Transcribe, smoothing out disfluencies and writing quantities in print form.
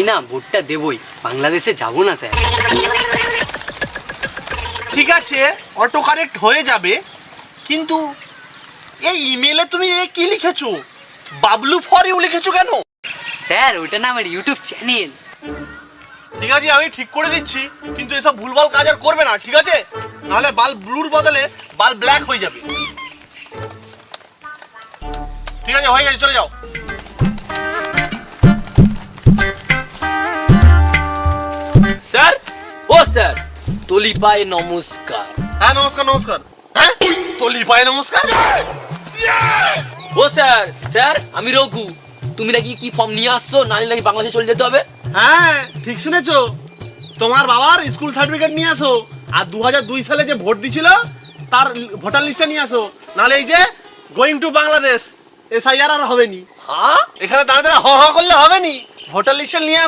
না ভোটটা দেবই, বাংলাদেশে যাব না স্যার। ঠিক আছে, অটো কারেক্ট হয়ে যাবে, কিন্তু এই ইমেলে তুমি কি লিখেছো? বাবলু ফর ইউ লিখেছো কেন? স্যার ওটা না আমার ইউটিউব চ্যানেল। ঠিক আছে, আমি ঠিক করে দিচ্ছি, কিন্তু এসব ভুলভাল কাজ আর করবে না, ঠিক আছে? নাহলে বাল ব্লুর বদলে বাল ব্ল্যাক হয়ে যাবে। ঠিক আছে, হয়ে গেছে, চলে যাও। স্যার, ও স্যার, তলি পায়ে নমস্কার। হ্যাঁ নমস্কার নমস্কার। হ্যাঁ তলি পায়ে নমস্কার। ও স্যার, স্যার আমি রঘু। তুমি নাকি কি ফর্ম নিয়ে আসছো, না নিলে নাকি বাংলাদেশে চলে যেতে হবে? হ্যাঁ ঠিক শুনেছো, তোমার বাবার স্কুল সার্টিফিকেট নিয়ে আসো, আর 2002 সালে যে ভোট দিছিল তার ভোটার লিস্টটা নিয়ে আসো, নাহলে এই যে গোয়িং টু বাংলাদেশ এসআইআর আর হবে নি। হ্যাঁ, এখানে দাঁড়িয়ে দাঁড়িয়ে হ হ করলে হবে নি, ভোটার লিস্টটা নিয়ে